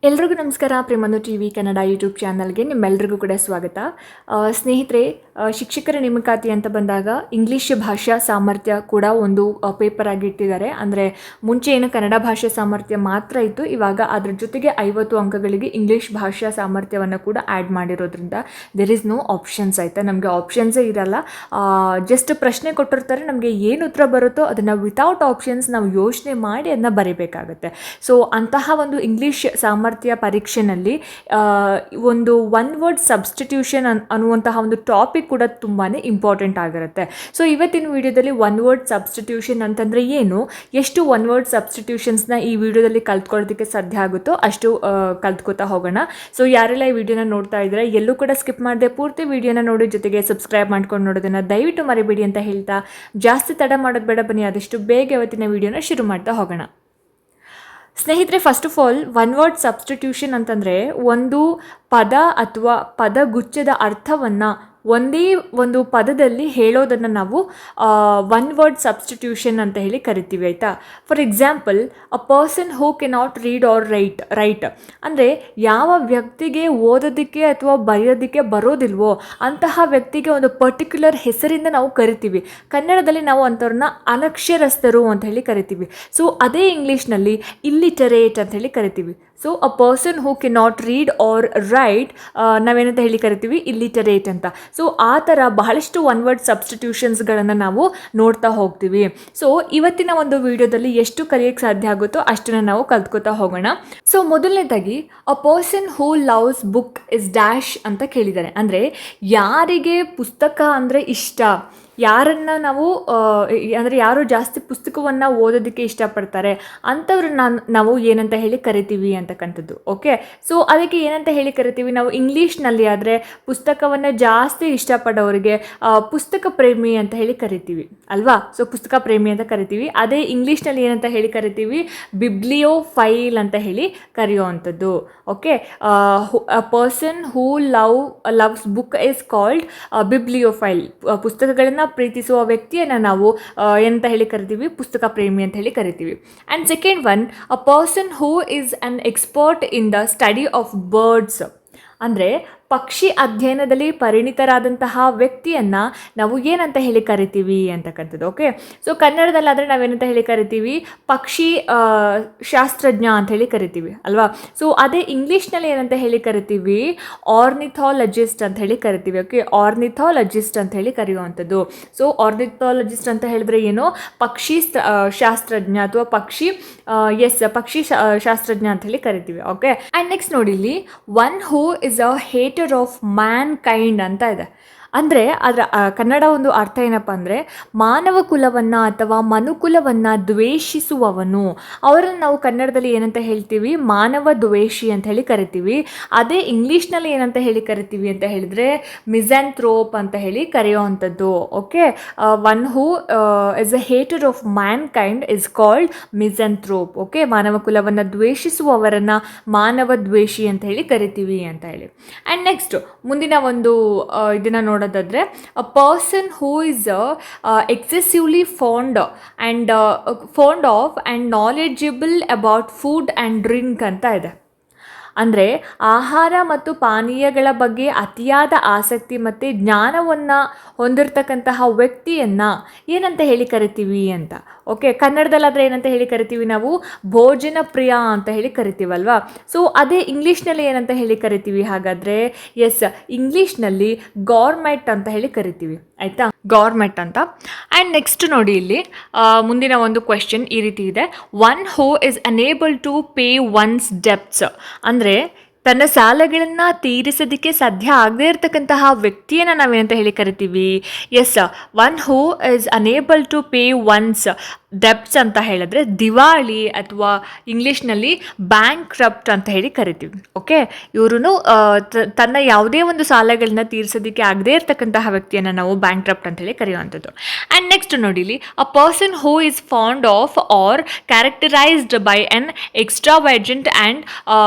ಎಲ್ರಿಗೂ ನಮಸ್ಕಾರ. ಪ್ರೇಮನು TV Kannada YouTube ಚಾನಲ್ಗೆ ನಿಮ್ಮೆಲ್ಲರಿಗೂ ಕೂಡ ಸ್ವಾಗತ. ಸ್ನೇಹಿತರೆ, ಶಿಕ್ಷಕರ ನೇಮಕಾತಿ ಅಂತ ಬಂದಾಗ ಇಂಗ್ಲೀಷ್ ಭಾಷಾ ಸಾಮರ್ಥ್ಯ ಕೂಡ ಒಂದು ಪೇಪರ್ ಆಗಿ ಇಟ್ಟಿದ್ದಾರೆ. ಅಂದರೆ ಮುಂಚೆ ಏನು ಕನ್ನಡ ಭಾಷೆ ಸಾಮರ್ಥ್ಯ ಮಾತ್ರ ಇತ್ತು, ಇವಾಗ ಅದ್ರ ಜೊತೆಗೆ 50 ಅಂಕಗಳಿಗೆ ಇಂಗ್ಲೀಷ್ ಭಾಷಾ ಸಾಮರ್ಥ್ಯವನ್ನು ಕೂಡ ಆ್ಯಡ್ ಮಾಡಿರೋದ್ರಿಂದ ದೇರ್ ಇಸ್ ನೋ ಆಪ್ಷನ್ಸ್. ಆಯಿತಾ, ನಮಗೆ ಆಪ್ಷನ್ಸೇ ಇರಲ್ಲ. ಜಸ್ಟ್ ಪ್ರಶ್ನೆ ಕೊಟ್ಟಿರ್ತಾರೆ, ನಮಗೆ ಏನು ಉತ್ತರ ಬರುತ್ತೋ ಅದನ್ನು ವಿತೌಟ್ ಆಪ್ಷನ್ಸ್ ನಾವು ಯೋಚನೆ ಮಾಡಿ ಅದನ್ನ ಬರೀಬೇಕಾಗತ್ತೆ. ಸೊ ಅಂತಹ ಒಂದು ಇಂಗ್ಲೀಷ್ ಸಾಮರ್ಥ್ಯ ಪರೀಕ್ಷೆನಲ್ಲಿ ಒಂದು ಒನ್ ವರ್ಡ್ ಸಬ್ಸ್ಟಿಟ್ಯೂಷನ್ ಅನ್ನುವಂತಹ ಒಂದು ಟಾಪಿಕ್ ಕೂಡ ತುಂಬಾ ಇಂಪಾರ್ಟೆಂಟ್ ಆಗಿರುತ್ತೆ. ಸೊ ಇವತ್ತಿನ ವಿಡಿಯೋದಲ್ಲಿ ಒನ್ ವರ್ಡ್ ಸಬ್ಸ್ಟಿಟ್ಯೂಷನ್ ಅಂತಂದರೆ ಏನು, ಎಷ್ಟು ಒನ್ ವರ್ಡ್ ಸಬ್ಸ್ಟಿಟ್ಯೂಷನ್ಸ್ನ ಈ ವಿಡಿಯೋದಲ್ಲಿ ಕಲ್ತ್ಕೊಳ್ಳೋದಕ್ಕೆ ಸಾಧ್ಯ ಆಗುತ್ತೋ ಅಷ್ಟು ಕಲ್ತ್ಕೋತಾ ಹೋಗೋಣ. ಸೊ ಯಾರೆಲ್ಲ ಈ ವಿಡಿಯೋನ ನೋಡ್ತಾ ಇದ್ದಾರೆ ಎಲ್ಲೂ ಕೂಡ ಸ್ಕಿಪ್ ಮಾಡದೆ ಪೂರ್ತಿ ವಿಡಿಯೋನ ನೋಡಿ, ಜೊತೆಗೆ ಸಬ್ಸ್ಕ್ರೈಬ್ ಮಾಡ್ಕೊಂಡು ನೋಡೋದನ್ನು ದಯವಿಟ್ಟು ಮರಿಬೇಡಿ ಅಂತ ಹೇಳ್ತಾ, ಜಾಸ್ತಿ ತಡ ಮಾಡೋದು ಬೇಡ, ಬನ್ನಿ ಆದಷ್ಟು ಬೇಗ ಇವತ್ತಿನ ವಿಡಿಯೋನ ಶುರು ಮಾಡ್ತಾ ಹೋಗೋಣ. ಸ್ನೇಹಿತರೆ, first of all one word substitution ಅಂತಂದರೆ ಒಂದು ಪದ ಅಥವಾ ಪದಗುಚ್ಛದ ಅರ್ಥವನ್ನು ಒಂದೇ ಒಂದು ಪದದಲ್ಲಿ ಹೇಳೋದನ್ನು ನಾವು ಒನ್ ವರ್ಡ್ ಸಬ್ಸ್ಟಿಟ್ಯೂಷನ್ ಅಂತ ಹೇಳಿ ಕರಿತೀವಿ. ಆಯಿತಾ, for example, a person who cannot read or write ಅಂದರೆ ಯಾವ ವ್ಯಕ್ತಿಗೆ ಓದೋದಕ್ಕೆ ಅಥವಾ ಬರೆಯೋದಕ್ಕೆ ಬರೋದಿಲ್ವೋ ಅಂತಹ ವ್ಯಕ್ತಿಗೆ ಒಂದು ಪರ್ಟಿಕ್ಯುಲರ್ ಹೆಸರಿಂದ ನಾವು ಕರಿತೀವಿ. ಕನ್ನಡದಲ್ಲಿ ನಾವು ಅಂಥವ್ರನ್ನ ಅನಕ್ಷರಸ್ಥರು ಅಂತ ಹೇಳಿ ಕರಿತೀವಿ. ಸೊ ಅದೇ ಇಂಗ್ಲೀಷ್ನಲ್ಲಿ ಇಲ್ಲಿಟರೇಟ್ ಅಂತ ಹೇಳಿ ಕರಿತೀವಿ. So a person who cannot read or write ನಾವೇನಂತ ಹೇಳಿ ಕರಿತೀವಿ, ಇಲ್ಲಿಟರೇಟ್ ಅಂತ. ಸೊ ಆ ಥರ ಬಹಳಷ್ಟು ಒನ್ ವರ್ಡ್ ಸಬ್ಸ್ಟಿಟ್ಯೂಷನ್ಸ್ಗಳನ್ನು ನಾವು ನೋಡ್ತಾ ಹೋಗ್ತೀವಿ. ಸೊ ಇವತ್ತಿನ ಒಂದು ವಿಡಿಯೋದಲ್ಲಿ ಎಷ್ಟು ಕಲಿಯೋಕ್ಕೆ ಸಾಧ್ಯ ಆಗುತ್ತೋ ಅಷ್ಟನ್ನು ನಾವು ಕಲ್ತ್ಕೋತಾ ಹೋಗೋಣ. ಸೊ ಮೊದಲನೇದಾಗಿ, ಅ person who loves book is dash ಅಂತ ಕೇಳಿದ್ದಾರೆ. ಅಂದರೆ ಯಾರಿಗೆ ಪುಸ್ತಕ ಅಂದರೆ ಇಷ್ಟ, ಯಾರನ್ನ ನಾವು ಅಂದರೆ ಯಾರು ಜಾಸ್ತಿ ಪುಸ್ತಕವನ್ನು ಓದೋದಕ್ಕೆ ಇಷ್ಟಪಡ್ತಾರೆ ಅಂಥವ್ರನ್ನ ನಾವು ಏನಂತ ಹೇಳಿ ಕರಿತೀವಿ ಅಂತಕ್ಕಂಥದ್ದು. ಓಕೆ, ಸೊ ಅದಕ್ಕೆ ಏನಂತ ಹೇಳಿ ಕರಿತೀವಿ ನಾವು ಇಂಗ್ಲೀಷ್ನಲ್ಲಿ ಆದರೆ ಪುಸ್ತಕವನ್ನು ಜಾಸ್ತಿ ಇಷ್ಟಪಡೋರಿಗೆ ಪುಸ್ತಕ ಪ್ರೇಮಿ ಅಂತ ಹೇಳಿ ಕರಿತೀವಿ ಅಲ್ವಾ. ಸೊ ಪುಸ್ತಕ ಪ್ರೇಮಿ ಅಂತ ಕರಿತೀವಿ. ಅದೇ ಇಂಗ್ಲೀಷ್ನಲ್ಲಿ ಏನಂತ ಹೇಳಿ ಕರಿತೀವಿ, ಬಿಬ್ಲಿಯೋಫೈಲ್ ಅಂತ ಹೇಳಿ ಕರೆಯುವಂಥದ್ದು. Okay, a person who loves book is called bibliophile. ಪುಸ್ತಕಗಳನ್ನು ಪ್ರೀತಿಸುವ ವ್ಯಕ್ತಿಯನ್ನು ನಾವು ಎಂತ ಹೇಳಿ ಕರಿತೀವಿ, ಪುಸ್ತಕ ಪ್ರೇಮಿ ಅಂತ ಹೇಳಿ ಕರಿತೀವಿ. And second one, a person who is an expert in the study of birds. ಅಂದರೆ ಪಕ್ಷಿ ಅಧ್ಯಯನದಲ್ಲಿ ಪರಿಣಿತರಾದಂತಹ ವ್ಯಕ್ತಿಯನ್ನು ನಾವು ಏನಂತ ಹೇಳಿ ಕರಿತೀವಿ ಅಂತಕ್ಕಂಥದ್ದು. ಓಕೆ, ಸೊ ಕನ್ನಡದಲ್ಲಾದರೆ ನಾವೇನಂತ ಹೇಳಿ ಕರಿತೀವಿ, ಪಕ್ಷಿ ಶಾಸ್ತ್ರಜ್ಞ ಅಂತ ಹೇಳಿ ಕರಿತೀವಿ ಅಲ್ವಾ. ಸೊ ಅದೇ ಇಂಗ್ಲೀಷ್ನಲ್ಲಿ ಏನಂತ ಹೇಳಿ ಕರಿತೀವಿ, ಆರ್ನಿಥಾಲಜಿಸ್ಟ್ ಅಂತ ಹೇಳಿ ಕರಿತೀವಿ. ಓಕೆ, ಆರ್ನಿಥಾಲಜಿಸ್ಟ್ ಅಂತ ಹೇಳಿ ಕರೆಯುವಂಥದ್ದು. ಸೊ ಆರ್ನಿಥಾಲಜಿಸ್ಟ್ ಅಂತ ಹೇಳಿದ್ರೆ ಏನು, ಪಕ್ಷಿ ಶಾಸ್ತ್ರಜ್ಞ ಅಥವಾ ಪಕ್ಷಿ ಶಾಸ್ತ್ರಜ್ಞ ಅಂತ ಹೇಳಿ ಕರಿತೀವಿ. ಓಕೆ, ಆ್ಯಂಡ್ ನೆಕ್ಸ್ಟ್ ನೋಡಿ, ಇಲ್ಲಿ one who is a hater of man kind ಅಂತ ಇದೆ. ಅಂದರೆ ಅದರ ಕನ್ನಡ ಒಂದು ಅರ್ಥ ಏನಪ್ಪ ಅಂದರೆ ಮಾನವ ಕುಲವನ್ನು ಅಥವಾ ಮನುಕುಲವನ್ನು ದ್ವೇಷಿಸುವವನು. ಅವರನ್ನು ನಾವು ಕನ್ನಡದಲ್ಲಿ ಏನಂತ ಹೇಳ್ತೀವಿ, ಮಾನವ ದ್ವೇಷಿ ಅಂತ ಹೇಳಿ ಕರಿತೀವಿ. ಅದೇ ಇಂಗ್ಲೀಷ್ನಲ್ಲಿ ಏನಂತ ಹೇಳಿ ಕರಿತೀವಿ ಅಂತ ಹೇಳಿದರೆ ಮಿಸೆಂಥ್ರೋಪ್ ಅಂತ ಹೇಳಿ ಕರೆಯುವಂಥದ್ದು. Okay, one who is a hater of mankind is called misanthrope. Okay, ಮಾನವ ಕುಲವನ್ನು ದ್ವೇಷಿಸುವವರನ್ನು ಮಾನವ ದ್ವೇಷಿ ಅಂತ ಹೇಳಿ ಕರಿತೀವಿ ಅಂತ ಹೇಳಿ. ಆ್ಯಂಡ್ ನೆಕ್ಸ್ಟ್ ಮುಂದಿನ ಒಂದು ಇದನ್ನು ನೋಡೋದಾದರೆ, ಅ person who is excessively fond of and knowledgeable about food and drink ಅಂತ ಇದೆ. ಅಂದರೆ ಆಹಾರ ಮತ್ತು ಪಾನೀಯಗಳ ಬಗ್ಗೆ ಅತಿಯಾದ ಆಸಕ್ತಿ ಮತ್ತು ಜ್ಞಾನವನ್ನು ಹೊಂದಿರತಕ್ಕಂತಹ ವ್ಯಕ್ತಿಯನ್ನು ಏನಂತ ಹೇಳಿ ಕರಿತೀವಿ ಅಂತ. ಓಕೆ, ಕನ್ನಡದಲ್ಲಾದರೆ ಏನಂತ ಹೇಳಿ ಕರಿತೀವಿ ನಾವು, ಭೋಜನ ಪ್ರಿಯ ಅಂತ ಹೇಳಿ ಕರಿತೀವಲ್ವಾ. ಸೊ ಅದೇ ಇಂಗ್ಲೀಷ್ನಲ್ಲಿ ಏನಂತ ಹೇಳಿ ಕರಿತೀವಿ ಹಾಗಾದರೆ, ಇಂಗ್ಲೀಷ್ನಲ್ಲಿ ಗೌರ್ಮೆಟ್ ಅಂತ ಹೇಳಿ ಕರಿತೀವಿ. ಆಯಿತಾ, ಗೌರ್ಮೆಟ್ ಅಂತ. ಆ್ಯಂಡ್ ನೆಕ್ಸ್ಟ್ ನೋಡಿ, ಇಲ್ಲಿ ಮುಂದಿನ ಒಂದು ಕ್ವೆಶ್ಚನ್ ಈ ರೀತಿ ಇದೆ, one who is unable to pay one's debts. ಅಂದರೆ ತನ್ನ ಸಾಲಗಳನ್ನು ತೀರಿಸೋದಕ್ಕೆ ಸಾಧ್ಯ ಆಗದೇ ಇರತಕ್ಕಂತಹ ವ್ಯಕ್ತಿಯನ್ನು ನಾವೇನಂತ ಹೇಳಿ ಕರಿತೀವಿ, one who is unable to pay one's debts ಅಂತ ಹೇಳಿದ್ರೆ ದಿವಾಳಿ ಅಥವಾ ಇಂಗ್ಲೀಷ್ನಲ್ಲಿ ಬ್ಯಾಂಕ್ರಪ್ಟ್ ಅಂತ ಹೇಳಿ ಕರಿತೀವಿ. ಓಕೆ, ಇವರು ತನ್ನ ಯಾವುದೇ ಒಂದು ಸಾಲಗಳನ್ನ ತೀರಿಸೋದಕ್ಕೆ ಆಗದೇ ಇರತಕ್ಕಂತಹ ವ್ಯಕ್ತಿಯನ್ನು ನಾವು ಬ್ಯಾಂಕ್ರಪ್ಟ್ ಅಂತ ಹೇಳಿ ಕರೆಯುವಂಥದ್ದು. ಆ್ಯಂಡ್ ನೆಕ್ಸ್ಟ್ ನೋಡಿಲಿ, a person who is fond of or characterised by an extravagant and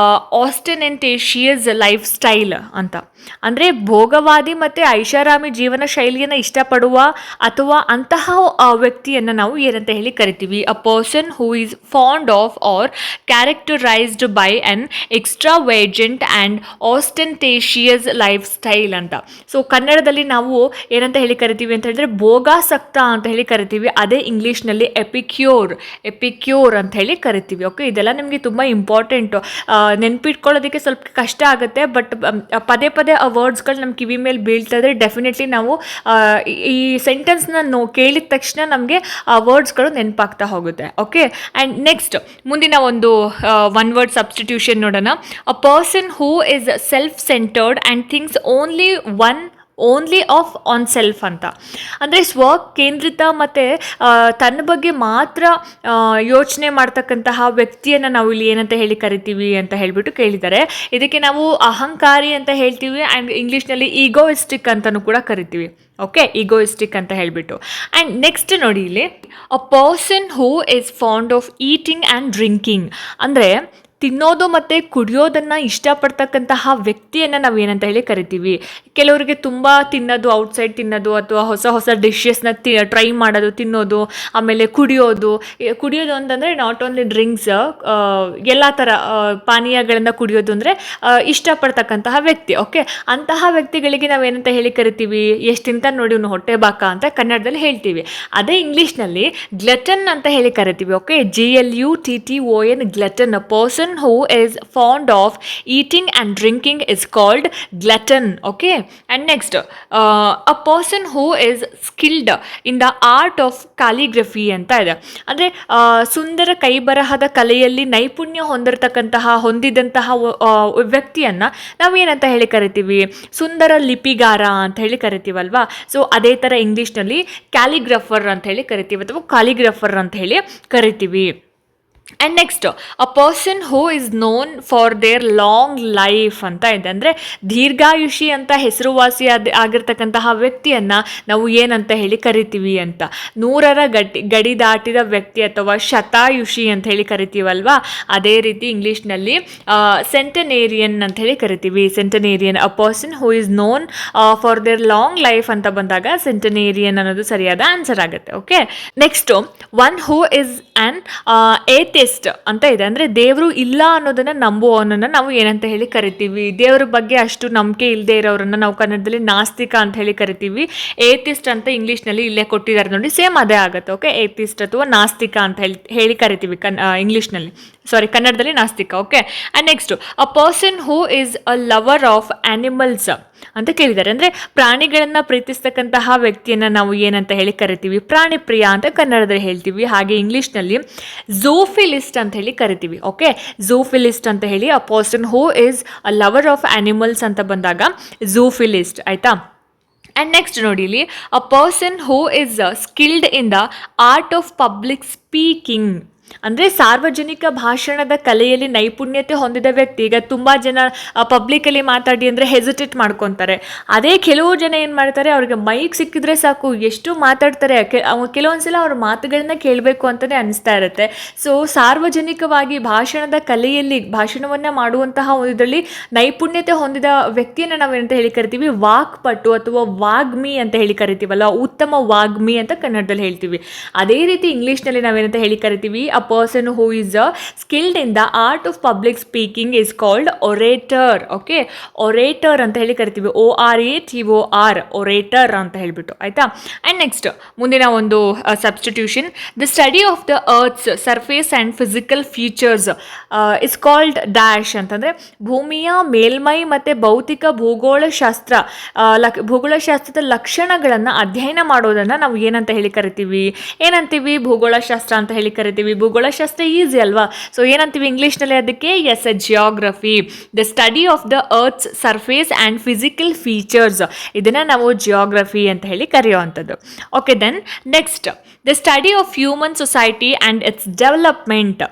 ostentation ostentatious lifestyle ಅಂತ. ಅಂದರೆ ಭೋಗವಾದಿ ಮತ್ತು ಐಷಾರಾಮಿ ಜೀವನ ಶೈಲಿಯನ್ನು ಇಷ್ಟಪಡುವ ಅಥವಾ ಅಂತಹ ವ್ಯಕ್ತಿಯನ್ನು ನಾವು ಏನಂತ ಹೇಳಿ ಕರಿತೀವಿ? A person who is fond of or characterised by an extravagant and ostentatious lifestyle ಅಂತ. ಸೊ ಕನ್ನಡದಲ್ಲಿ ನಾವು ಏನಂತ ಹೇಳಿ ಕರಿತೀವಿ ಅಂತ ಹೇಳಿದ್ರೆ ಭೋಗಾಸಕ್ತ ಅಂತ ಹೇಳಿ ಕರಿತೀವಿ. ಅದೇ ಇಂಗ್ಲೀಷ್ನಲ್ಲಿ ಎಪಿಕ್ಯೂರ್ ಅಂತ ಹೇಳಿ ಕರಿತೀವಿ. ಓಕೆ, ಇದೆಲ್ಲ ನಿಮಗೆ ತುಂಬ ಇಂಪಾರ್ಟೆಂಟು, ನೆನ್ಪಿಟ್ಕೊಳ್ಳೋದಕ್ಕೆ ಸ್ವಲ್ಪ ಕಷ್ಟ ಆಗುತ್ತೆ. ಬಟ್ ಪದೇ ಪದೇ ಆ ವರ್ಡ್ಸ್ಗಳು ನಮ್ಮ ಕಿವಿ ಮೇಲೆ ಬೀಳ್ತಾ ಇದ್ರೆ ಡೆಫಿನೆಟ್ಲಿ ನಾವು ಈ ಸೆಂಟೆನ್ಸ್ನ ಕೇಳಿದ ತಕ್ಷಣ ನಮಗೆ ಆ ವರ್ಡ್ಸ್ಗಳು ನೆನಪಾಗ್ತಾ ಹೋಗುತ್ತೆ. ಓಕೆ, ಆ್ಯಂಡ್ ನೆಕ್ಸ್ಟ್ ಮುಂದಿನ ಒಂದು ಒನ್ ವರ್ಡ್ ಸಬ್ಸ್ಟಿಟ್ಯೂಷನ್ ನೋಡೋಣ. A person who is self centred and thinks only of oneself ಅಂತ. ಅಂದರೆ ಸ್ವಕೇಂದ್ರಿತ ಮತ್ತು ತನ್ನ ಬಗ್ಗೆ ಮಾತ್ರ ಯೋಚನೆ ಮಾಡ್ತಕ್ಕಂತಹ ವ್ಯಕ್ತಿಯನ್ನು ನಾವು ಇಲ್ಲಿ ಏನಂತ ಹೇಳಿ ಕರಿತೀವಿ ಅಂತ ಹೇಳಿಬಿಟ್ಟು ಕೇಳಿದ್ದಾರೆ. ಇದಕ್ಕೆ ನಾವು ಅಹಂಕಾರಿ ಅಂತ ಹೇಳ್ತೀವಿ ಆ್ಯಂಡ್ ಇಂಗ್ಲೀಷ್ನಲ್ಲಿ ಈಗೋಯಿಸ್ಟಿಕ್ ಅಂತಲೂ ಕೂಡ ಕರಿತೀವಿ. ಓಕೆ, ಈಗೋಯಿಸ್ಟಿಕ್ ಅಂತ ಹೇಳಿಬಿಟ್ಟು. ಆ್ಯಂಡ್ ನೆಕ್ಸ್ಟ್ ನೋಡಿ ಇಲ್ಲಿ, a person who is fond of eating and drinking. ಅಂದರೆ ತಿನ್ನೋದು ಮತ್ತು ಕುಡಿಯೋದನ್ನು ಇಷ್ಟಪಡ್ತಕ್ಕಂತಹ ವ್ಯಕ್ತಿಯನ್ನು ನಾವು ಏನಂತ ಹೇಳಿ ಕರಿತೀವಿ? ಕೆಲವರಿಗೆ ತುಂಬ ತಿನ್ನೋದು, ಔಟ್ಸೈಡ್ ತಿನ್ನೋದು ಅಥವಾ ಹೊಸ ಡಿಶಸ್ನ ಟ್ರೈ ಮಾಡೋದು, ತಿನ್ನೋದು, ಆಮೇಲೆ ಕುಡಿಯೋದು ಅಂತಂದರೆ ನಾಟ್ ಓನ್ಲಿ ಡ್ರಿಂಕ್ಸ್, ಎಲ್ಲ ಥರ ಪಾನೀಯಗಳನ್ನು ಕುಡಿಯೋದು ಅಂದರೆ ಇಷ್ಟಪಡ್ತಕ್ಕಂತಹ ವ್ಯಕ್ತಿ. ಓಕೆ, ಅಂತಹ ವ್ಯಕ್ತಿಗಳಿಗೆ ನಾವು ಏನಂತ ಹೇಳಿ ಕರಿತೀವಿ? ಎಷ್ಟು ತಿಂತ ನೋಡಿ ಇವ್ನು ಹೊಟ್ಟೆ ಬಾಕ ಅಂತ ಕನ್ನಡದಲ್ಲಿ ಹೇಳ್ತೀವಿ. ಅದೇ ಇಂಗ್ಲೀಷ್ನಲ್ಲಿ ಗ್ಲಟನ್ ಅಂತ ಹೇಳಿ ಕರಿತೀವಿ. Okay, GLUTTON, glutton. A person who is fond of eating and drinking is called glutton. Okay, and next a person who is skilled in the art of calligraphy ಅಂತ ಇದೆ. ಅಂದರೆ ಸುಂದರ ಕೈಬರಹದ ಕಲೆಯಲ್ಲಿ ನೈಪುಣ್ಯ ಹೊಂದಿದಂತಹ ವ್ಯಕ್ತಿಯನ್ನು ನಾವು ಏನಂತ ಹೇಳಿ ಕರಿತೀವಿ? ಸುಂದರ ಲಿಪಿಗಾರ ಅಂತ ಹೇಳಿ ಕರಿತೀವಲ್ವಾ? ಸೊ ಅದೇ ಥರ ಇಂಗ್ಲೀಷ್ನಲ್ಲಿ ಕ್ಯಾಲಿಗ್ರಾಫರ್ ಅಂತ ಹೇಳಿ ಕರಿತೀವಿ ಅಥವಾ ಕಾಲಿಗ್ರಾಫರ್ ಅಂತ ಹೇಳಿ ಕರಿತೀವಿ. And next, a person who is known for their long life ಅಂತ ಇದೆ. ಅಂದರೆ ದೀರ್ಘಾಯುಷಿ ಅಂತ ಹೆಸರುವಾಸಿ ಆಗಿರ್ತಕ್ಕಂತಹ ವ್ಯಕ್ತಿಯನ್ನು ನಾವು ಏನಂತ ಹೇಳಿ ಕರಿತೀವಿ ಅಂತ? 100ರ ಗಡಿ ದಾಟಿದ ವ್ಯಕ್ತಿ ಅಥವಾ ಶತಾಯುಷಿ ಅಂತ ಹೇಳಿ ಕರಿತೀವಲ್ವಾ? ಅದೇ ರೀತಿ ಇಂಗ್ಲೀಷ್ನಲ್ಲಿ ಸೆಂಟನೇರಿಯನ್ ಅಂತ ಹೇಳಿ ಕರಿತೀವಿ. Centenarian, a person who is known for their long life ಅಂತ ಬಂದಾಗ ಸೆಂಟನೇರಿಯನ್ ಅನ್ನೋದು ಸರಿಯಾದ ಆನ್ಸರ್ ಆಗುತ್ತೆ. Okay, next one who is an atheist ಅಂತ ಇದೆ. ಅಂದರೆ ದೇವರು ಇಲ್ಲ ಅನ್ನೋದನ್ನು ನಂಬುವವನನ್ನು ನಾವು ಏನಂತ ಹೇಳಿ ಕರಿತೀವಿ? ದೇವರ ಬಗ್ಗೆ ಅಷ್ಟು ನಂಬಿಕೆ ಇಲ್ಲದೆ ಇರೋರನ್ನು ನಾವು ಕನ್ನಡದಲ್ಲಿ ನಾಸ್ತಿಕ ಅಂತ ಹೇಳಿ ಕರಿತೀವಿ. ಏಥಿಸ್ಟ್ ಅಂತ ಇಂಗ್ಲೀಷ್ನಲ್ಲಿ ಇಲ್ಲೇ ಕೊಟ್ಟಿದ್ದಾರೆ ನೋಡಿ, ಸೇಮ್ ಅದೇ ಆಗುತ್ತೆ. ಓಕೆ, ಏಥಿಸ್ಟ್ ಅಥವಾ ನಾಸ್ತಿಕ ಅಂತ ಹೇಳಿ ಕರಿತೀವಿ ಕನ್ನಡದಲ್ಲಿ ನಾಸ್ತಿಕ. Okay, and next, a person who is a lover of animals ಅಂತ ಕೇಳಿದ್ದಾರೆ. ಅಂದರೆ ಪ್ರಾಣಿಗಳನ್ನು ಪ್ರೀತಿಸ್ತಕ್ಕಂತಹ ವ್ಯಕ್ತಿಯನ್ನು ನಾವು ಏನಂತ ಹೇಳಿ ಕರಿತೀವಿ? ಪ್ರಾಣಿ ಪ್ರಿಯ ಅಂತ ಕನ್ನಡದಲ್ಲಿ ಹೇಳ್ತೀವಿ. ಹಾಗೆ ಇಂಗ್ಲೀಷ್ನಲ್ಲಿ ಝೂಫಿಲಿಸ್ಟ್ ಅಂತ ಹೇಳಿ ಕರಿತೀವಿ. ಓಕೆ, ಝೂಫಿಲಿಸ್ಟ್ ಅಂತ ಹೇಳಿ ಅ person who is a lover of animals ಅಂತ ಬಂದಾಗ ಝೂಫಿಲಿಸ್ಟ್. ಆಯಿತಾ? ಆ್ಯಂಡ್ ನೆಕ್ಸ್ಟ್ ನೋಡಿ ಇಲ್ಲಿ, a person who is skilled in the art of public speaking. ಅಂದರೆ ಸಾರ್ವಜನಿಕ ಭಾಷಣದ ಕಲೆಯಲ್ಲಿ ನೈಪುಣ್ಯತೆ ಹೊಂದಿದ ವ್ಯಕ್ತಿ. ಈಗ ತುಂಬ ಜನ ಪಬ್ಲಿಕಲ್ಲಿ ಮಾತಾಡಿ ಅಂದರೆ ಹೆಸಿಟೇಟ್ ಮಾಡ್ಕೊತಾರೆ. ಅದೇ ಕೆಲವು ಜನ ಏನು ಮಾಡ್ತಾರೆ, ಅವ್ರಿಗೆ ಮೈಕ್ ಸಿಕ್ಕಿದ್ರೆ ಸಾಕು ಎಷ್ಟು ಮಾತಾಡ್ತಾರೆ. ಕೆಲವೊಂದು ಸಲ ಅವ್ರ ಮಾತುಗಳನ್ನ ಕೇಳಬೇಕು ಅಂತಲೇ ಅನಿಸ್ತಾ ಇರುತ್ತೆ. ಸೊ ಸಾರ್ವಜನಿಕವಾಗಿ ಭಾಷಣದ ಕಲೆಯಲ್ಲಿ ಭಾಷಣವನ್ನು ಮಾಡುವಂತಹ ಇದರಲ್ಲಿ ನೈಪುಣ್ಯತೆ ಹೊಂದಿದ ವ್ಯಕ್ತಿಯನ್ನು ನಾವೇನಂತ ಹೇಳಿ ಕರಿತೀವಿ? ವಾಕ್ಪಟು ಅಥವಾ ವಾಗ್ಮಿ ಅಂತ ಹೇಳಿ ಕರಿತೀವಲ್ಲ, ಉತ್ತಮ ವಾಗ್ಮಿ ಅಂತ ಕನ್ನಡದಲ್ಲಿ ಹೇಳ್ತೀವಿ. ಅದೇ ರೀತಿ ಇಂಗ್ಲೀಷ್ನಲ್ಲಿ ನಾವೇನಂತ ಹೇಳಿ ಕರಿತೀವಿ? A person who is skilled in the art of public speaking is called orator. Okay, orator ಅಂತ ಹೇಳಿ ಕರಿತೀವಿ. ORATOR, orator ಅಂತ ಹೇಳ್ಬಿಟ್ಟು. ಆಯಿತಾ? ಆ್ಯಂಡ್ ನೆಕ್ಸ್ಟ್ ಮುಂದಿನ ಒಂದು substitution, the study of the earth's surface and physical features is called dash ಅಂತಂದರೆ ಭೂಮಿಯ ಮೇಲ್ಮೈ ಮತ್ತು ಭೌತಿಕ ಭೂಗೋಳಶಾಸ್ತ್ರದ ಲಕ್ಷಣಗಳನ್ನು ಅಧ್ಯಯನ ಮಾಡೋದನ್ನು ನಾವು ಏನಂತ ಹೇಳಿ ಕರಿತೀವಿ? ಏನಂತೀವಿ? ಭೂಗೋಳಶಾಸ್ತ್ರ ಅಂತ ಹೇಳಿ ಕರಿತೀವಿ. ಭೂಗೋಳಶಾಸ್ತ್ರ ಈಸಿ ಅಲ್ವಾ? ಸೊ ಏನಂತೀವಿ ಇಂಗ್ಲೀಷ್ನಲ್ಲಿ ಅದಕ್ಕೆ? Yes, geography. The study of the earth's surface and physical features, ಇದನ್ನು ನಾವು ಜಿಯೋಗ್ರಫಿ ಅಂತ ಹೇಳಿ ಕರೆಯುವಂಥದ್ದು. Okay, then next, the study of human society and its development.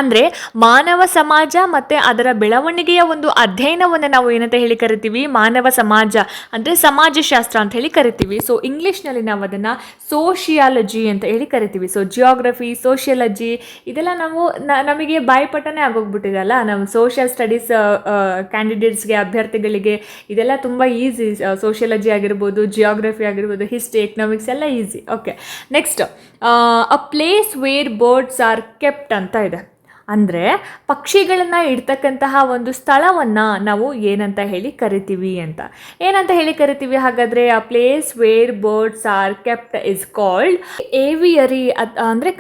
ಅಂದರೆ ಮಾನವ ಸಮಾಜ ಮತ್ತು ಅದರ ಬೆಳವಣಿಗೆಯ ಒಂದು ಅಧ್ಯಯನವನ್ನು ನಾವು ಏನಂತ ಹೇಳಿ ಕರಿತೀವಿ, ಮಾನವ ಸಮಾಜ ಅಂದರೆ ಸಮಾಜಶಾಸ್ತ್ರ ಅಂತ ಹೇಳಿ ಕರಿತೀವಿ. ಸೊ ಇಂಗ್ಲೀಷ್ನಲ್ಲಿ ನಾವು ಅದನ್ನು ಸೋಷಿಯಾಲಜಿ ಅಂತ ಹೇಳಿ ಕರಿತೀವಿ. ಸೊ ಜಿಯೋಗ್ರಫಿ, ಸೋಷಿಯಾಲಜಿ ಇದೆಲ್ಲ ನಾವು ನಮಗೆ ಬಾಯ್ಪಟ್ಟನೇ ಆಗೋಗ್ಬಿಟ್ಟಿದೆಲ್ಲ. ನಾವು ಸೋಷಿಯಲ್ ಸ್ಟಡೀಸ್ ಕ್ಯಾಂಡಿಡೇಟ್ಸ್ಗೆ, ಅಭ್ಯರ್ಥಿಗಳಿಗೆ ಇದೆಲ್ಲ ತುಂಬ ಈಸಿ. ಸೋಷಿಯಾಲಜಿ ಆಗಿರ್ಬೋದು, ಜಿಯೋಗ್ರಫಿ ಆಗಿರ್ಬೋದು, ಹಿಸ್ಟ್ರಿ, ಎಕನಾಮಿಕ್ಸ್ ಎಲ್ಲ easy. Okay, next a place where birds are kept ಅಂತ ಇದೆ. ಅಂದರೆ ಪಕ್ಷಿಗಳನ್ನು ಇಡ್ತಕ್ಕಂತಹ ಒಂದು ಸ್ಥಳವನ್ನು ನಾವು ಏನಂತ ಹೇಳಿ ಕರಿತೀವಿ ಅಂತ. ಏನಂತ ಹೇಳಿ ಕರಿತೀವಿ ಹಾಗಾದರೆ? A place where birds are kept is called aviary. ಅಂದರೆ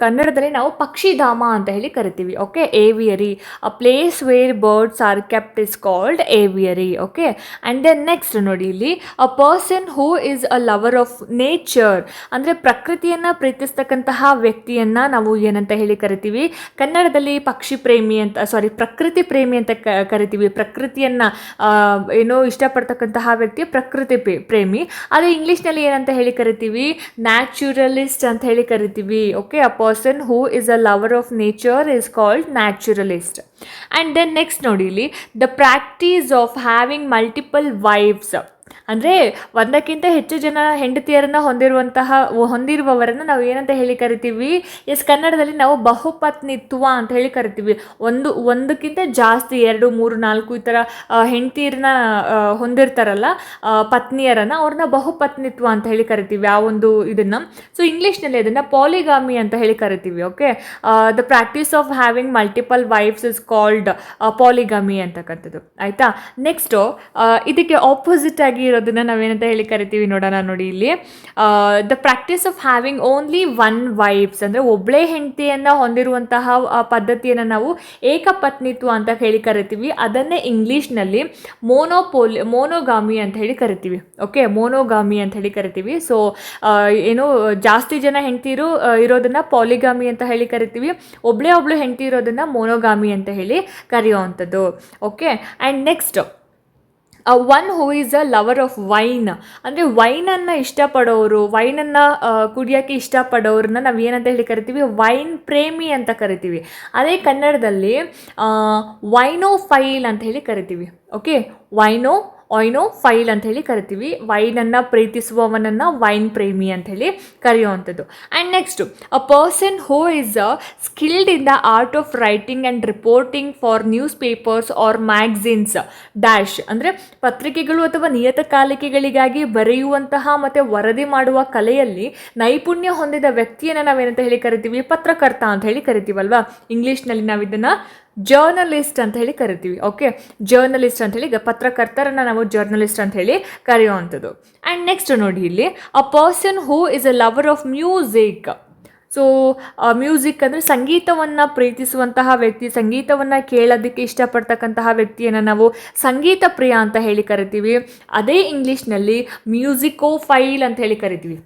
ಕನ್ನಡದಲ್ಲಿ ನಾವು ಪಕ್ಷಿಧಾಮ ಅಂತ ಹೇಳಿ ಕರಿತೀವಿ. Okay, aviary. A place where birds are kept is called aviary. Okay, and then next ನೋಡಿ ಇಲ್ಲಿ, a person who is a lover of nature. ಅಂದರೆ ಪ್ರಕೃತಿಯನ್ನು ಪ್ರೀತಿಸ್ತಕ್ಕಂತಹ ವ್ಯಕ್ತಿಯನ್ನು ನಾವು ಏನಂತ ಹೇಳಿ ಕರಿತೀವಿ? ಕನ್ನಡದಲ್ಲಿ ಪಕ್ಷಿ ಪ್ರೇಮಿ ಅಂತ, ಪ್ರಕೃತಿ ಪ್ರೇಮಿ ಅಂತ ಕರಿತೀವಿ. ಪ್ರಕೃತಿಯನ್ನು ಏನೋ ಇಷ್ಟಪಡ್ತಕ್ಕಂತಹ ವ್ಯಕ್ತಿ ಪ್ರಕೃತಿ ಪ್ರೇಮಿ. ಅದೇ ಇಂಗ್ಲೀಷ್ನಲ್ಲಿ ಏನಂತ ಹೇಳಿ ಕರಿತೀವಿ? ನ್ಯಾಚುರಲಿಸ್ಟ್ ಅಂತ ಹೇಳಿ ಕರಿತೀವಿ. Okay, a person who is a lover of nature is called naturalist. And then next ನೋಡಿ ಇಲ್ಲಿ, the practice of having multiple wives. ಅಂದರೆ ಒಂದಕ್ಕಿಂತ ಹೆಚ್ಚು ಜನ ಹೆಂಡತಿಯರನ್ನು ಹೊಂದಿರುವವರನ್ನು ನಾವು ಏನಂತ ಹೇಳಿ ಕರಿತೀವಿ? ಕನ್ನಡದಲ್ಲಿ ನಾವು ಬಹುಪತ್ನಿತ್ವ ಅಂತ ಹೇಳಿ ಕರಿತೀವಿ. ಒಂದಕ್ಕಿಂತ ಜಾಸ್ತಿ 2, 3, 4 ಈ ಥರ ಹೆಂಡತಿಯರನ್ನ ಹೊಂದಿರ್ತಾರಲ್ಲ, ಪತ್ನಿಯರನ್ನು, ಅವ್ರನ್ನ ಬಹುಪತ್ನಿತ್ವ ಅಂತ ಹೇಳಿ ಕರಿತೀವಿ ಆ ಒಂದು ಇದನ್ನು. ಸೊ ಇಂಗ್ಲೀಷ್ನಲ್ಲಿ ಅದನ್ನು ಪಾಲಿಗಾಮಿ ಅಂತ ಹೇಳಿ ಕರಿತೀವಿ. Okay, the practice of having multiple wives is called polygamy ಅಂತಕ್ಕಂಥದ್ದು. ಆಯಿತಾ? ನೆಕ್ಸ್ಟು ಇದಕ್ಕೆ ಆಪೋಸಿಟ್ ಆಗಿ ಇರೋದನ್ನ ನಾವೇನಂತ ಹೇಳಿ ಕರಿತೀವಿ ನೋಡೋಣ. ನೋಡಿ ಇಲ್ಲಿ, the practice of having only one wives. ಅಂದರೆ ಒಬ್ಬಳೇ ಹೆಂಡತಿಯನ್ನು ಹೊಂದಿರುವಂತಹ ಪದ್ಧತಿಯನ್ನು ನಾವು ಏಕಪತ್ನಿತ್ವ ಅಂತ ಹೇಳಿ ಕರಿತೀವಿ. ಅದನ್ನೇ ಇಂಗ್ಲೀಷ್ನಲ್ಲಿ ಮೋನೋಗಾಮಿ ಅಂತ ಹೇಳಿ ಕರಿತೀವಿ. ಓಕೆ, ಮೋನೋಗಾಮಿ ಅಂತ ಹೇಳಿ ಕರಿತೀವಿ. ಸೊ ಏನು ಜಾಸ್ತಿ ಜನ ಹೆಂಡತಿರು ಇರೋದನ್ನ ಪಾಲಿಗಾಮಿ ಅಂತ ಹೇಳಿ ಕರಿತೀವಿ. ಒಬ್ಳು ಹೆಂಡತಿ ಇರೋದನ್ನ ಮೋನೋಗಾಮಿ ಅಂತ ಹೇಳಿ ಕರೆಯುವಂಥದ್ದು. Okay, and next one who is a lover of wine. ಅಂದರೆ ವೈನನ್ನು ಇಷ್ಟಪಡೋರು, ವೈನನ್ನು ಕುಡಿಯೋಕ್ಕೆ ಇಷ್ಟಪಡೋರನ್ನ ನಾವು ಏನಂತ ಹೇಳಿ ಕರಿತೀವಿ? ವೈನ್ ಪ್ರೇಮಿ ಅಂತ ಕರಿತೀವಿ. ಅದೇ ಕನ್ನಡದಲ್ಲಿ ವೈನೋಫೈಲ್ ಅಂತ ಹೇಳಿ ಕರಿತೀವಿ. ಓಕೆ, ವೈನೋಫೈಲ್ ಅಂತ ಹೇಳಿ ಕರಿತೀವಿ. ವೈನನ್ನು ಪ್ರೀತಿಸುವವನನ್ನು ವೈನ್ ಪ್ರೇಮಿ ಅಂತ ಹೇಳಿ ಕರೆಯುವಂಥದ್ದು. And next, a person who is skilled in the art of writing and reporting for newspapers or magazines dash. ಅಂದರೆ ಪತ್ರಿಕೆಗಳು ಅಥವಾ ನಿಯತಕಾಲಿಕೆಗಳಿಗಾಗಿ ಬರೆಯುವಂತಹ ಮತ್ತು ವರದಿ ಮಾಡುವ ಕಲೆಯಲ್ಲಿ ನೈಪುಣ್ಯ ಹೊಂದಿದ ವ್ಯಕ್ತಿಯನ್ನು ನಾವೇನಂತ ಹೇಳಿ ಕರಿತೀವಿ? ಪತ್ರಕರ್ತ ಅಂತ ಹೇಳಿ ಕರಿತೀವಲ್ವಾ. ಇಂಗ್ಲೀಷ್ನಲ್ಲಿ ನಾವು ಇದನ್ನು ಜರ್ನಲಿಸ್ಟ್ ಅಂತ ಹೇಳಿ ಕರಿತೀವಿ. ಓಕೆ, ಜರ್ನಲಿಸ್ಟ್ ಅಂತ ಹೇಳಿ, ಪತ್ರಕರ್ತರನ್ನು ನಾವು ಜರ್ನಲಿಸ್ಟ್ ಅಂತ ಹೇಳಿ ಕರೆಯುವಂಥದ್ದು. ಆ್ಯಂಡ್ ನೆಕ್ಸ್ಟ್ ನೋಡಿ ಇಲ್ಲಿ, a person who is a lover of music. So music ಅಂದರೆ ಸಂಗೀತವನ್ನು ಪ್ರೀತಿಸುವಂತಹ ವ್ಯಕ್ತಿ, ಸಂಗೀತವನ್ನು ಕೇಳೋದಕ್ಕೆ ಇಷ್ಟಪಡ್ತಕ್ಕಂತಹ ವ್ಯಕ್ತಿಯನ್ನು ನಾವು ಸಂಗೀತ ಪ್ರಿಯ ಅಂತ ಹೇಳಿ ಕರಿತೀವಿ. ಅದೇ ಇಂಗ್ಲೀಷ್ನಲ್ಲಿ ಮ್ಯೂಸಿಕೋಫೈಲ್ ಅಂತ ಹೇಳಿ ಕರಿತೀವಿ.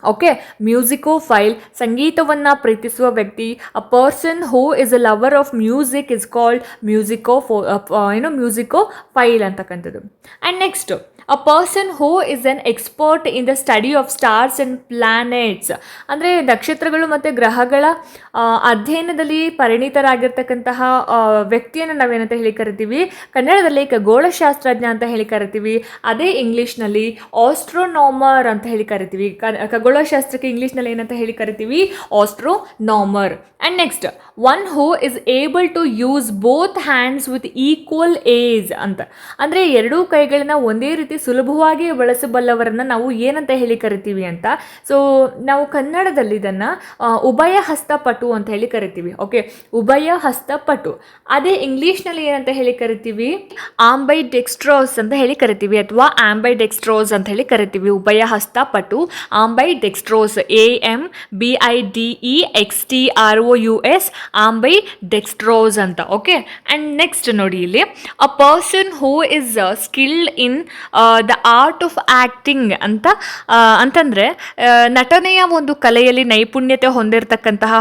ಓಕೆ, ಮ್ಯೂಸಿಕೋಫೈಲ್ ಸಂಗೀತವನ್ನು ಪ್ರೀತಿಸುವ ವ್ಯಕ್ತಿ. A person who is a lover of music is called musicophile ಅಂತಕ್ಕಂಥದ್ದು. And next, a person who is an expert in the study of stars and planets. ಅಂದರೆ ನಕ್ಷತ್ರಗಳು ಮತ್ತು ಗ್ರಹಗಳ ಅಧ್ಯಯನದಲ್ಲಿ ಪರಿಣಿತರಾಗಿರ್ತಕ್ಕಂತಹ ವ್ಯಕ್ತಿಯನ್ನು ನಾವೇನಂತ ಹೇಳಿ ಕರಿತೀವಿ? ಕನ್ನಡದಲ್ಲಿ ಖಗೋಳಶಾಸ್ತ್ರಜ್ಞ ಅಂತ ಹೇಳಿ ಕರಿತೀವಿ. ಅದೇ ಇಂಗ್ಲೀಷ್ನಲ್ಲಿ ಆಸ್ಟ್ರೋನಾಮರ್ ಅಂತ ಹೇಳಿ ಕರಿತೀವಿ. ಖಗೋಳಶಾಸ್ತ್ರಕ್ಕೆ ಇಂಗ್ಲೀಷ್ನಲ್ಲಿ ಏನಂತ ಹೇಳಿ ಕರಿತೀವಿ? Astronomer. And next, one who is able to use both hands with equal ease ಅಂತ. ಅಂದರೆ ಎರಡೂ ಕೈಗಳನ್ನ ಒಂದೇ ರೀತಿ ಸುಲಭವಾಗಿ ಬಳಸಬಲ್ಲವರನ್ನು ನಾವು ಏನಂತ ಹೇಳಿ ಕರಿತೀವಿ ಅಂತ. ಸೊ ನಾವು ಕನ್ನಡದಲ್ಲಿ ಇದನ್ನು ಉಭಯ ಹಸ್ತಪಟು ಅಂತ ಹೇಳಿ ಕರಿತೀವಿ. ಓಕೆ, ಉಭಯ ಹಸ್ತಪಟು. ಅದೇ ಇಂಗ್ಲೀಷ್ನಲ್ಲಿ ಏನಂತ ಹೇಳಿ ಕರಿತೀವಿ? ಆಂಬೈಡೆಕ್ಸ್ಟ್ರೋಸ್ ಅಂತ ಹೇಳಿ ಕರಿತೀವಿ, ಅಥವಾ ಆಂಬೈಡೆಕ್ಸ್ಟ್ರೋಸ್ ಅಂತ ಹೇಳಿ ಕರಿತೀವಿ. ಉಭಯ ಹಸ್ತಪಟು, ಆಂಬೈಡೆಕ್ಸ್ಟ್ರೋಸ್, AMBIDEXTROUS, ಆಂಬೈಡೆಕ್ಸ್ಟ್ರೋಸ್ ಅಂತ. ಓಕೆ, ಆ್ಯಂಡ್ ನೆಕ್ಸ್ಟ್ ನೋಡಿ ಇಲ್ಲಿ, a person who is skilled in the art of acting ಅಂತಂದರೆ ನಟನೆಯ ಒಂದು ಕಲೆಯಲ್ಲಿ ನೈಪುಣ್ಯತೆ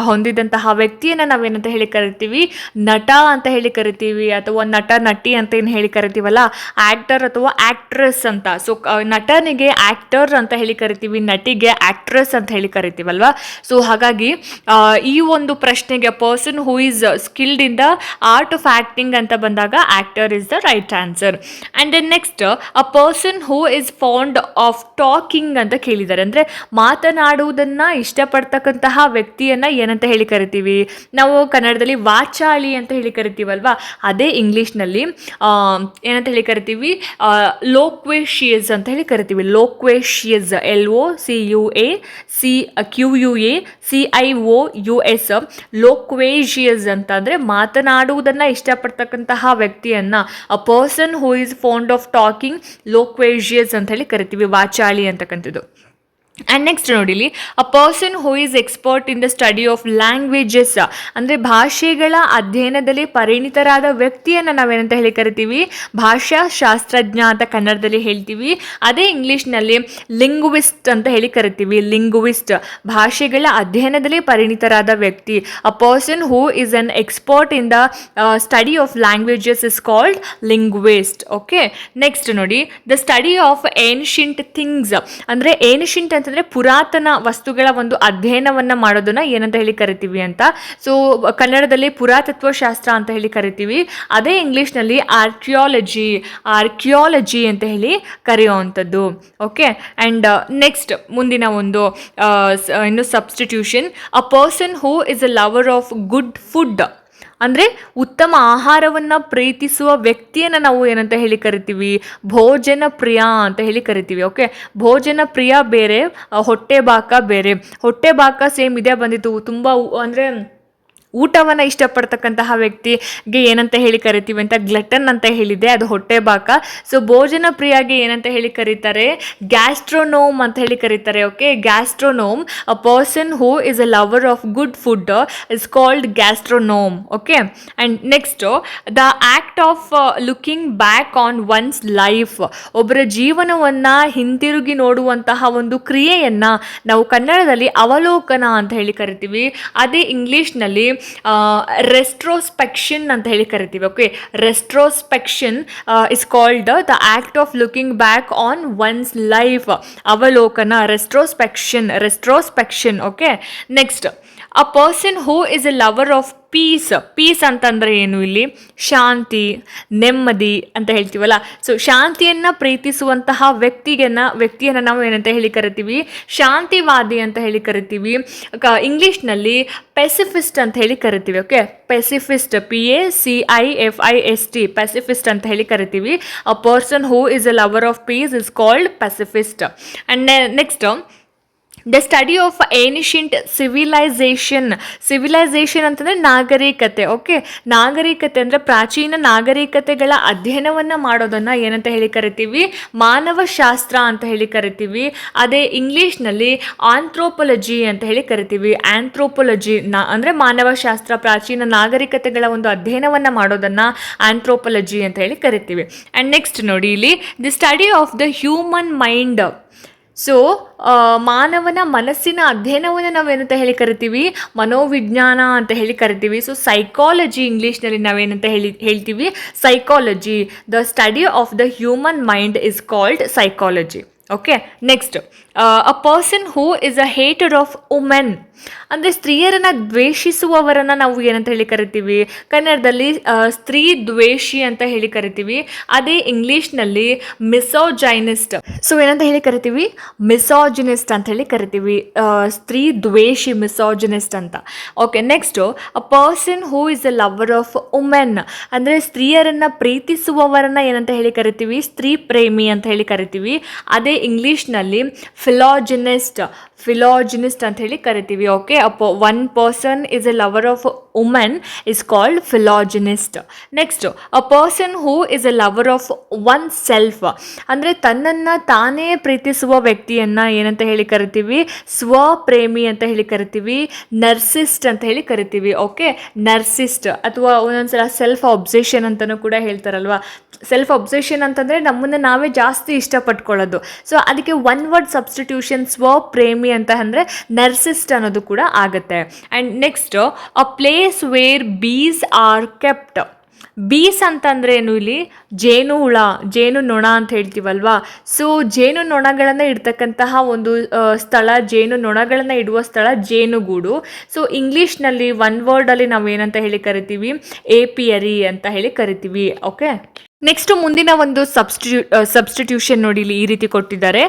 ಹೊಂದಿದಂತಹ ವ್ಯಕ್ತಿಯನ್ನು ನಾವೇನಂತ ಹೇಳಿ ಕರಿತೀವಿ? ನಟ ಅಂತ ಹೇಳಿ ಕರಿತೀವಿ, ಅಥವಾ ನಟ ನಟಿ ಅಂತ ಏನು ಹೇಳಿ ಕರಿತೀವಲ್ಲ, ಆ್ಯಕ್ಟರ್ ಅಥವಾ ಆ್ಯಕ್ಟ್ರೆಸ್ ಅಂತ. ಸೊ ನಟನಿಗೆ ಆ್ಯಕ್ಟರ್ ಅಂತ ಹೇಳಿ ಕರಿತೀವಿ, ನಟಿಗೆ ಆಕ್ಟ್ರೆಸ್ ಅಂತ ಹೇಳಿ ಕರಿತೀವಲ್ವಾ. ಸೊ ಹಾಗಾಗಿ ಈ ಒಂದು ಪ್ರಶ್ನೆಗೆ person who is skilled in the art of acting ಅಂತ ಬಂದಾಗ actor is the right answer. And then next a person who is fond of talking ಅಂತ ಕೇಳಿದ್ದಾರೆ. ಅಂದರೆ ಮಾತನಾಡುವುದನ್ನು ಇಷ್ಟಪಡ್ತಕ್ಕಂತಹ ವ್ಯಕ್ತಿಯನ್ನು ಏನಂತ ಹೇಳಿ ಕರಿತೀವಿ ನಾವು ಕನ್ನಡದಲ್ಲಿ ವಾಚಾಳಿ ಅಂತ ಹೇಳಿ ಕರಿತೀವಲ್ವಾ. ಅದೇ ಇಂಗ್ಲೀಷ್ನಲ್ಲಿ ಏನಂತ ಹೇಳಿ ಕರಿತೀವಿ ಲೋಕ್ವೇಶಿಯಸ್ ಅಂತ ಹೇಳಿ ಕರಿತೀವಿ. ಲೋಕ್ವೇಶಿಯಸ್ LOCUACIOUS ಲೋಕ್ವೇಶಿಯಸ್ ಅಂತ ಅಂದರೆ ಮಾತನಾಡುವುದನ್ನು ಇಷ್ಟಪಡ್ತಕ್ಕಂತಹ ವ್ಯಕ್ತಿಯನ್ನು a person who is fond of talking loquacious ಅಂತ ಹೇಳಿ ಕರಿತೀವಿ, ವಾಚಾಳಿ ಅಂತಕ್ಕಂಥದ್ದು. ಆ್ಯಂಡ್ ನೆಕ್ಸ್ಟ್ ನೋಡಿಲಿ a person who is expert in the study of languages ಅಂದರೆ ಭಾಷೆಗಳ ಅಧ್ಯಯನದಲ್ಲಿ ಪರಿಣಿತರಾದ ವ್ಯಕ್ತಿಯನ್ನು ನಾವೇನಂತ ಹೇಳಿ ಕರಿತೀವಿ ಭಾಷಾ ಶಾಸ್ತ್ರಜ್ಞ ಅಂತ ಕನ್ನಡದಲ್ಲಿ ಹೇಳ್ತೀವಿ. ಅದೇ ಇಂಗ್ಲೀಷ್ನಲ್ಲಿ ಲಿಂಗ್ವಿಸ್ಟ್ ಅಂತ ಹೇಳಿ ಕರಿತೀವಿ. ಲಿಂಗ್ವಿಸ್ಟ್ ಭಾಷೆಗಳ ಅಧ್ಯಯನದಲ್ಲಿ ಪರಿಣಿತರಾದ ವ್ಯಕ್ತಿ. A person who is an expert in the study of languages is called linguist. Okay, next ನೋಡಿ the study of ancient things ಅಂದರೆ ಏನ್ಷಿಂಟ್ ಅಂತಂದರೆ ಪುರಾತನ ವಸ್ತುಗಳ ಒಂದು ಅಧ್ಯಯನವನ್ನು ಮಾಡೋದನ್ನ ಏನಂತ ಹೇಳಿ ಕರಿತೀವಿ ಅಂತ. ಸೊ ಕನ್ನಡದಲ್ಲಿ ಪುರಾತತ್ವ ಶಾಸ್ತ್ರ ಅಂತ ಹೇಳಿ ಕರಿತೀವಿ. ಅದೇ ಇಂಗ್ಲೀಷ್ನಲ್ಲಿ ಆರ್ಕಿಯಾಲಜಿ ಅಂತ ಹೇಳಿ ಕರೆಯುವಂಥದ್ದು. ಓಕೆ, ಆ್ಯಂಡ್ ನೆಕ್ಸ್ಟ್ ಮುಂದಿನ ಒಂದು ಇನ್ನು substitution a person who is a lover of good food ಅಂದರೆ ಉತ್ತಮ ಆಹಾರವನ್ನು ಪ್ರೀತಿಸುವ ವ್ಯಕ್ತಿಯನ್ನು ನಾವು ಏನಂತ ಹೇಳಿ ಕರಿತೀವಿ ಭೋಜನ ಪ್ರಿಯ ಅಂತ ಹೇಳಿ ಕರಿತೀವಿ. ಓಕೆ, ಭೋಜನ ಪ್ರಿಯ ಬೇರೆ, ಹೊಟ್ಟೆ ಬಾಕ ಬೇರೆ. ಹೊಟ್ಟೆ ಬಾಕ ಸೇಮ್ ಇದೇ ಬಂದಿತ್ತು, ತುಂಬ ಅಂದರೆ ಊಟವನ್ನು ಇಷ್ಟಪಡ್ತಕ್ಕಂತಹ ವ್ಯಕ್ತಿಗೆ ಏನಂತ ಹೇಳಿ ಕರಿತೀವಿ ಅಂತ ಗ್ಲಟನ್ ಅಂತ ಹೇಳಿದೆ, ಅದು ಹೊಟ್ಟೆ ಬಾಕ. ಸೊ ಭೋಜನ ಪ್ರಿಯಾಗೆ ಏನಂತ ಹೇಳಿ ಕರೀತಾರೆ ಗ್ಯಾಸ್ಟ್ರೋನೋಮ್ ಅಂತ ಹೇಳಿ ಕರೀತಾರೆ. Okay, gastronome a person who is a lover of good food is called gastronome. Okay, and next the act of looking back on one's life ಒಬ್ಬರ ಜೀವನವನ್ನು ಹಿಂತಿರುಗಿ ನೋಡುವಂತಹ ಒಂದು ಕ್ರಿಯೆಯನ್ನು ನಾವು ಕನ್ನಡದಲ್ಲಿ ಅವಲೋಕನ ಅಂತ ಹೇಳಿ ಕರಿತೀವಿ. ಅದೇ ಇಂಗ್ಲೀಷ್ನಲ್ಲಿ ರೆಸ್ಟ್ರೋಸ್ಪೆಕ್ಷನ್ ಅಂತ ಹೇಳಿ ಕರಿತೀವಿ. Okay, retrospection is called the act of looking back on one's life. ಅವಲೋಕನ, retrospection. Okay, next a person who is a lover of peace ಅಂತಂದರೆ ಏನು, ಇಲ್ಲಿ ಶಾಂತಿ, ನೆಮ್ಮದಿ ಅಂತ ಹೇಳ್ತೀವಲ್ಲ. ಸೊ ಶಾಂತಿಯನ್ನು ಪ್ರೀತಿಸುವಂತಹ ವ್ಯಕ್ತಿಯನ್ನು ನಾವು ಏನಂತ ಹೇಳಿ ಕರಿತೀವಿ ಶಾಂತಿವಾದಿ ಅಂತ ಹೇಳಿ ಕರಿತೀವಿ. ಇಂಗ್ಲೀಷ್ನಲ್ಲಿ ಪೆಸಿಫಿಸ್ಟ್ ಅಂತ ಹೇಳಿ ಕರಿತೀವಿ. ಓಕೆ, ಪೆಸಿಫಿಸ್ಟ್ PACIFIST ಪೆಸಿಫಿಸ್ಟ್ ಅಂತ ಹೇಳಿ ಕರಿತೀವಿ. A person who is a lover of peace is called pacifist. And next the study of ancient civilisation ಅಂತಂದರೆ ನಾಗರಿಕತೆ. ಓಕೆ, ನಾಗರಿಕತೆ ಅಂದರೆ ಪ್ರಾಚೀನ ನಾಗರಿಕತೆಗಳ ಅಧ್ಯಯನವನ್ನು ಮಾಡೋದನ್ನು ಏನಂತ ಹೇಳಿ ಕರಿತೀವಿ ಮಾನವಶಾಸ್ತ್ರ ಅಂತ ಹೇಳಿ ಕರಿತೀವಿ. ಅದೇ ಇಂಗ್ಲೀಷ್ನಲ್ಲಿ ಆಂಥ್ರೋಪೊಲಜಿ ಅಂತ ಹೇಳಿ ಕರಿತೀವಿ. ಆಂಥ್ರೋಪೊಲಜಿ ಅಂದರೆ ಮಾನವಶಾಸ್ತ್ರ, ಪ್ರಾಚೀನ ನಾಗರಿಕತೆಗಳ ಒಂದು ಅಧ್ಯಯನವನ್ನು ಮಾಡೋದನ್ನು ಆಂಥ್ರೋಪೊಲಜಿ ಅಂತ ಹೇಳಿ ಕರಿತೀವಿ. ಆ್ಯಂಡ್ ನೆಕ್ಸ್ಟ್ ನೋಡಿ ಇಲ್ಲಿ the study of the human mind. So ಮಾನವನ ಮನಸ್ಸಿನ ಅಧ್ಯಯನವನ್ನು ನಾವೇನಂತ ಹೇಳಿ ಕರಿತೀವಿ ಮನೋವಿಜ್ಞಾನ ಅಂತ ಹೇಳಿ ಕರಿತೀವಿ. ಸೊ ಸೈಕಾಲಜಿ ಇಂಗ್ಲೀಷ್ನಲ್ಲಿ ನಾವೇನಂತ ಹೇಳ್ತೀವಿ psychology. The study of the human mind is called psychology. Okay, next a person who is a hater of women ಅಂದರೆ ಸ್ತ್ರೀಯರನ್ನು ದ್ವೇಷಿಸುವವರನ್ನು ನಾವು ಏನಂತ ಹೇಳಿ ಕರಿತೀವಿ ಕನ್ನಡದಲ್ಲಿ ಸ್ತ್ರೀ ದ್ವೇಷಿ ಅಂತ ಹೇಳಿ ಕರಿತೀವಿ. ಅದೇ ಇಂಗ್ಲೀಷ್ನಲ್ಲಿ ಮಿಸೋಜೈನಿಸ್ಟ್. ಸೊ ಏನಂತ ಹೇಳಿ ಕರಿತೀವಿ ಮಿಸೋಜಿನಿಸ್ಟ್ ಅಂತ ಹೇಳಿ ಕರಿತೀವಿ. ಸ್ತ್ರೀ ದ್ವೇಷಿ ಮಿಸೋಜಿನಿಸ್ಟ್ ಅಂತ. Okay, next a person who is a lover of women ಅಂದರೆ ಸ್ತ್ರೀಯರನ್ನು ಪ್ರೀತಿಸುವವರನ್ನು ಏನಂತ ಹೇಳಿ ಕರಿತೀವಿ ಸ್ತ್ರೀ ಪ್ರೇಮಿ ಅಂತ ಹೇಳಿ ಕರಿತೀವಿ. ಅದೇ ಇಂಗ್ಲೀಷ್ನಲ್ಲಿ ಫಿಲಾಜಿನಿಸ್ಟ್ ಅಂತ ಹೇಳಿ ಕರಿತೀವಿ. Okay, one person is a lover of women is called philogynist. Next a person who is a lover of oneself ಅಂದರೆ ತನ್ನನ್ನು ತಾನೇ ಪ್ರೀತಿಸುವ ವ್ಯಕ್ತಿಯನ್ನು ಏನಂತ ಹೇಳಿ ಕರಿತೀವಿ ಸ್ವಪ್ರೇಮಿ ಅಂತ ಹೇಳಿ ಕರಿತೀವಿ. ನರ್ಸಿಸ್ಟ್ ಅಂತ ಹೇಳಿ ಕರಿತೀವಿ. ಓಕೆ, ನರ್ಸಿಸ್ಟ್ ಅಥವಾ ಒಂದೊಂದ್ಸಲ ಸೆಲ್ಫ್ ಅಬ್ಸೆಷನ್ ಅಂತಲೂ ಕೂಡ ಹೇಳ್ತಾರಲ್ವ. ಸೆಲ್ಫ್ ಅಬ್ಸೆಷನ್ ಅಂತಂದರೆ ನಮ್ಮನ್ನು ನಾವೇ ಜಾಸ್ತಿ ಇಷ್ಟಪಟ್ಕೊಳ್ಳೋದು. ಸೊ ಅದಕ್ಕೆ ಒನ್ ವರ್ಡ್ ಸಬ್ಸ್ಟಿಟ್ಯೂಷನ್ ಸ್ವಪ್ರೇಮಿ ಅಂತ ಅಂದರೆ ನರ್ಸಿಸ್ಟ್ ಅನ್ನೋದು ಕೂಡ ಆಗುತ್ತೆ. And next a place where bees are kept bees ಅಂತಂದ್ರೆ ಏನು ಇಲ್ಲಿ ಜೇನು ಹುಳ, ಜೇನು ನೊಣ ಅಂತ ಹೇಳ್ತೀವಲ್ವಾ. ಸೊ ಜೇನು ನೊಣಗಳನ್ನು ಇಡ್ತಕ್ಕಂತಹ ಒಂದು ಸ್ಥಳ, ಜೇನು ನೊಣಗಳನ್ನು ಇಡುವ ಸ್ಥಳ ಜೇನುಗೂಡು. ಸೊ ಇಂಗ್ಲೀಷ್ನಲ್ಲಿ ಒನ್ ವರ್ಡಲ್ಲಿ ನಾವು ಏನಂತ ಹೇಳಿ ಕರಿತೀವಿ, ಏಪಿಯರಿ ಅಂತ ಹೇಳಿ ಕರಿತೀವಿ. ಓಕೆ, ನೆಕ್ಸ್ಟ್ ಮುಂದಿನ ಒಂದು ಸಬ್ಸ್ಟಿಟ್ಯೂಷನ್ ನೋಡಿ, ಇಲ್ಲಿ ಈ ರೀತಿ ಕೊಟ್ಟಿದ್ದಾರೆ.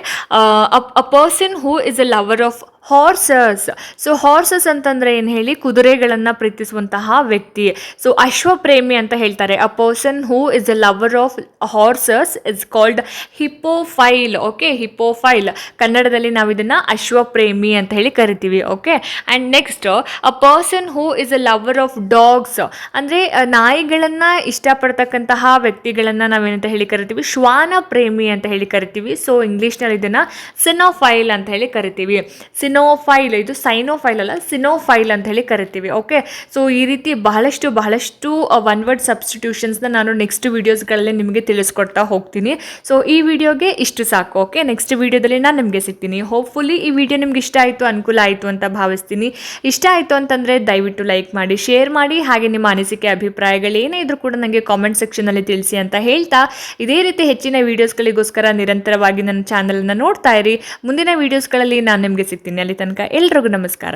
ಅ person who is a lover of horses. So horses ಅಂತಂದ್ರೆ ಏನು ಹೇಳಿ, ಕುದುರೆಗಳನ್ನು ಪ್ರೀತಿಸುವಂತಹ ವ್ಯಕ್ತಿ. ಸೊ ಅಶ್ವಪ್ರೇಮಿ ಅಂತ ಹೇಳ್ತಾರೆ. A person who is a lover of horses is called hippophile. Okay, hippophile ಕನ್ನಡದಲ್ಲಿ ನಾವು ಇದನ್ನ ಅಶ್ವಪ್ರೇಮಿ ಅಂತ ಹೇಳಿ ಕರಿತೀವಿ. Okay, and next a person who is a lover of dogs ಅಂದರೆ ನಾಯಿಗಳನ್ನ ಇಷ್ಟಪಡ್ತಕ್ಕಂತಹ ವ್ಯಕ್ತಿಗಳನ್ನ ನಾವೇನಂತ ಹೇಳಿ ಕರಿತೀವಿ, ಶ್ವಾನ ಪ್ರೇಮಿ ಅಂತ ಹೇಳಿ ಕರಿತೀವಿ. ಸೊ ಇಂಗ್ಲೀಷ್ನಲ್ಲಿ ಇದನ್ನ ಸಿನೋಫೈಲ್ ಅಂತ ಹೇಳಿ ಕರಿತೀವಿ. ಸಿನೋಫೈಲ್, ಇದು ಸೈನೋಫೈಲ್ ಅಲ್ಲ, ಸಿನೋಫೈಲ್ ಅಂತ ಹೇಳಿ ಕರಿತೀವಿ. ಓಕೆ, ಸೊ ಈ ರೀತಿ ಬಹಳಷ್ಟು ಒನ್ ವರ್ಡ್ ಸಬ್ಸ್ಟಿಟ್ಯೂಷನ್ಸ್ನ ನಾನು ನೆಕ್ಸ್ಟ್ ವೀಡಿಯೋಸ್ಗಳಲ್ಲಿ ನಿಮಗೆ ತಿಳಿಸ್ಕೊಡ್ತಾ ಹೋಗ್ತೀನಿ. ಸೊ ಈ ವಿಡಿಯೋಗೆ ಇಷ್ಟು ಸಾಕು. ಓಕೆ, ನೆಕ್ಸ್ಟ್ ವಿಡಿಯೋದಲ್ಲಿ ನಾನು ನಿಮಗೆ ಸಿಗ್ತೀನಿ. ಹೋಪ್ಫುಲಿ ಈ ವಿಡಿಯೋ ನಿಮ್ಗೆ ಇಷ್ಟ ಆಯಿತು, ಅನುಕೂಲ ಆಯಿತು ಅಂತ ಭಾವಿಸ್ತೀನಿ. ಇಷ್ಟ ಆಯಿತು ಅಂತಂದರೆ ದಯವಿಟ್ಟು ಲೈಕ್ ಮಾಡಿ, ಶೇರ್ ಮಾಡಿ, ಹಾಗೆ ನಿಮ್ಮ ಅನಿಸಿಕೆ ಅಭಿಪ್ರಾಯಗಳು ಏನೇ ಇದ್ರೂ ಕೂಡ ನನಗೆ ಕಾಮೆಂಟ್ ಸೆಕ್ಷನಲ್ಲಿ ತಿಳಿಸಿ ಅಂತ ಹೇಳ್ತಾ, ಇದೇ ರೀತಿ ಹೆಚ್ಚಿನ ವೀಡಿಯೋಸ್ಗಳಿಗೋಸ್ಕರ ನಿರಂತರವಾಗಿ ನನ್ನ ಚಾನಲನ್ನು ನೋಡ್ತಾ ಇರಿ. ಮುಂದಿನ ವೀಡಿಯೋಸ್ಗಳಲ್ಲಿ ನಾನು ನಿಮಗೆ ಸಿಗ್ತೀನಿ. ಅಲ್ಲಿ ತನಕ ಎಲ್ರಿಗೂ ನಮಸ್ಕಾರ.